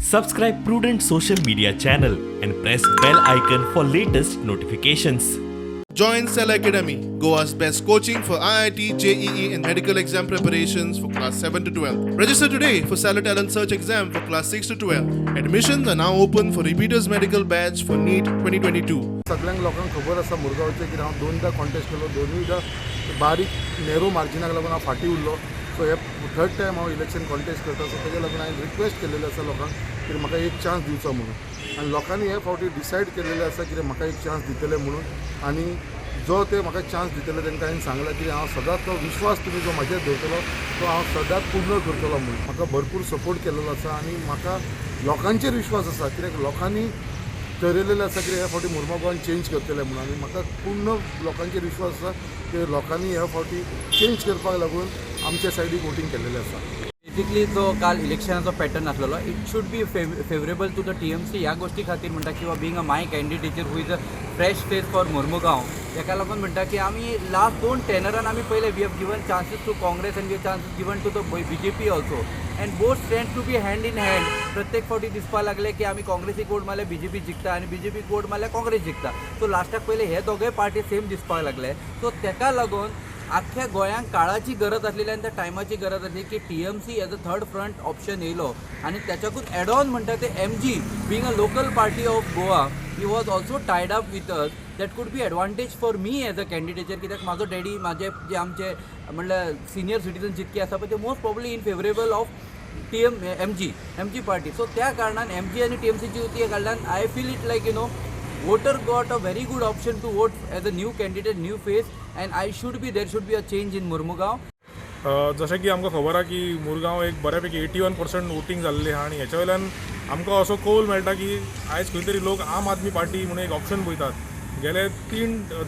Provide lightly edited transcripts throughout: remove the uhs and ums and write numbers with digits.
Subscribe Prudent social media channel and press bell icon for latest notifications. Join Cell Academy, Goa's best coaching for IIT, JEE, and medical exam preparations for class 7 to 12. Register today for Cell Talent Search exam for class 6 to 12. Admissions are now open for repeaters medical batch for NEET 2022. सगळ्यांक लोकांक खबर आसा मुरगांवचे की हांव दोनदा contest केलो दोनूयदा बारीक narrow मार्जिनाक लागून हांव फाटीं उरलो सो हे थर्ड टायम हांव इलेक्शन कॉन्टेस्ट करता सो तेज्या लागून हांवें रिक्वेस्ट केलेली आसा लोकांक की म्हाका एक चान्स दिवचो म्हणून आनी लोकांनी हे फावटी डिसायड केलेले आसा की म्हाका एक चान्स दितले म्हणून आनी जो ते म्हाका चान्स दितले तांकां हांवें सांगलां की हांव सदांच तो विश्वास तुमी जो म्हाजेर दवरतलो तो हांव सदांच पूर्ण करतलो म्हणून म्हाका भरपूर सपोर्ट केलेलो आसा आनी म्हाका लोकांचेर विश्वास आसा कित्याक लोकांनी ठरयलेलें आसा की ह्या फावटी मुर्मुगांवान चेंज करतले म्हणून आनी म्हाका पूर्ण लोकांचेर विश्वास आसा की लोकांनी ह्या फावटी चेंज करपाक लागून आमच्या सायडीक वोटींग केल्लेलें आसा. बेसिकली जो काल इलेक्शनाचो पॅटर्न आसलेलो it should be favourable to the TMC ह्या गोष्टी खातीर म्हणटा किंवा being a my candidate who is a fresh face for Mormugao ताका लागून म्हणटा की आमी लास्ट 2 टेनरान आमी पयले we have given chances to Congress and we have chances given to the BJP also and both stand to be hand in hand. प्रत्येक फावटी दिसपाक लागले की आमी काँग्रेसीक वोट मारल्यार BJP जिखता आनी BJP वोट मारल्यार काँग्रेस जिखता सो लास्टाक पयले हे दोगूय पार्टी सेम दिसपाक लागले सो ताका लागून आख्ख्या गोंयांक काळाची गरज आसलेली आनी त्या टायमाची गरज आसली की TMC as a third front option येयलो आनी त्याच्याकूच एड ऑन म्हणटा ते MG being a local party of Goa he was also tied up with us that could be advantage for me as a कॅन्डिडेचर कित्याक म्हाजो डॅडी म्हाजे जे आमचे म्हणल्यार सिनियर सिटीजन जितके आसा पळय ते most probably in favourable of MG party so त्या कारणान MG आनी TMCची युती कडल्यान I feel it like you know voter got a very good option to vote as a new candidate, new face, and there should be a change in Murmugaon. जशें की आमकां खबर आहा की मुरगांव एक बऱ्यापैकी 81% वोटींग जाल्लें आहा आनी हेच्या वयल्यान आमकां असो कौल मेळटा की आयज खंय तरी लोक आम आदमी पार्टी म्हणून एक ऑप्शन पळयतात. गेले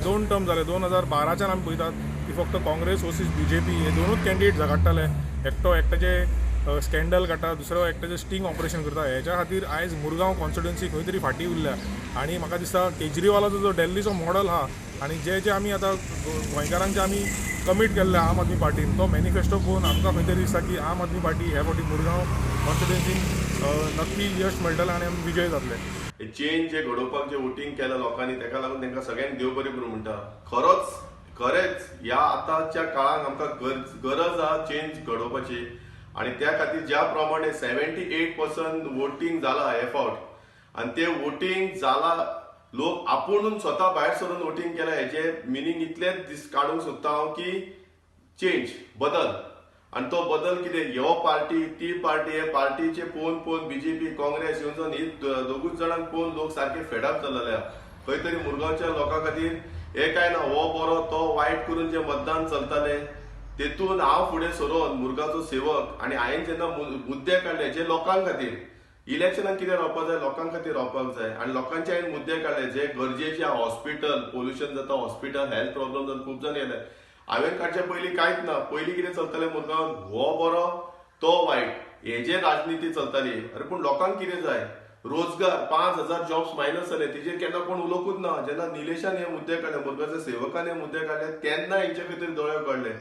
2 टर्म जाले 2012च्यान आमी पळयतात की फक्त काँग्रेस वर्सीस BJP हे दोनूच कॅन्डिडेट झगडटाले एकट्याचे स्कॅन्डल काडटा दुसरो एकट्याचें स्टिंग ऑपरेशन करता हेच्या खातीर आयज मुरगांव कॉन्स्टिट्युएन्सी खंय तरी फाटीं उरल्या आनी म्हाका दिसता केजरीवालाचो जो दिल्लीचो मॉडल आहा आनी जे आमी आतां गोंयकारांचे आमी कमीट केल्ले आम आदमी पार्टीन तो मॅनिफेस्टो पळोवन आमकां खंय तरी दिसता की आम आदमी पार्टी ह्या फावटी मुरगांव कॉन्स्टिट्युएन्सीन नक्की यश मेळटलें आनी आमी विजय जातले. चेंज जे घडोवपाक जे वोटींग केलं लोकांनी ताका लागून तांकां सगळ्यांक देव बरें करूं म्हणटा. खरेंच ह्या आतांच्या काळाक आमकां गरज आहा चेंज घडोवपाची आनी त्या खातीर ज्या प्रमाणे 78% वोटींग जाला हे फावट आनी ते वोटींग जाला लोक आपुणून स्वता भायर सरून वोटींग केला हेचे मिनींग इतलेंच काडूंक सोदता हांव की चेंज बदल आनी तो बदल कितें ह्यो पार्टी ती पार्टी हे पार्टीचे पळोवन BJP काँग्रेस येवन ही दोगूच जाणांक पळोवन लोक सारखे फेडअप जाल्ले आहा. खंय तरी मुरगांवच्या लोकां खातीर हे काय ना हो बरो तो वायट करून जे मतदान चलताले तेतून हांव फुडें सरोन मुरगांवचो सेवक आनी हांवें जेन्ना मुद्दे काडले जे लोकां खातीर इलेक्शनाक कितें रावपाक जाय लोकां खातीर रावपाक जाय आनी लोकांचे हांवें मुद्दे काडले जे गरजेचे हॉस्पिटल पोल्युशन जाता हॉस्पिटल हेल्थ प्रॉब्लेम जाता खूब जाण येयले हांवें काडचे पयलीं कांयच ना पयलीं कितें चलतालें मुरगांवांत हो बरो तो वायट हेजे राजनिती चलताली अरे पूण लोकांक कितें जाय रोजगार 5,000 जॉब्स मायनस जाले तेजेर केन्ना कोण उलोवंकूच ना. जेन्ना निलेशान हे मुद्दे काडले मुरगांवच्या सेवकान हे मुद्दे काडले तेन्ना हेंचे खातीर दोळे उगडले.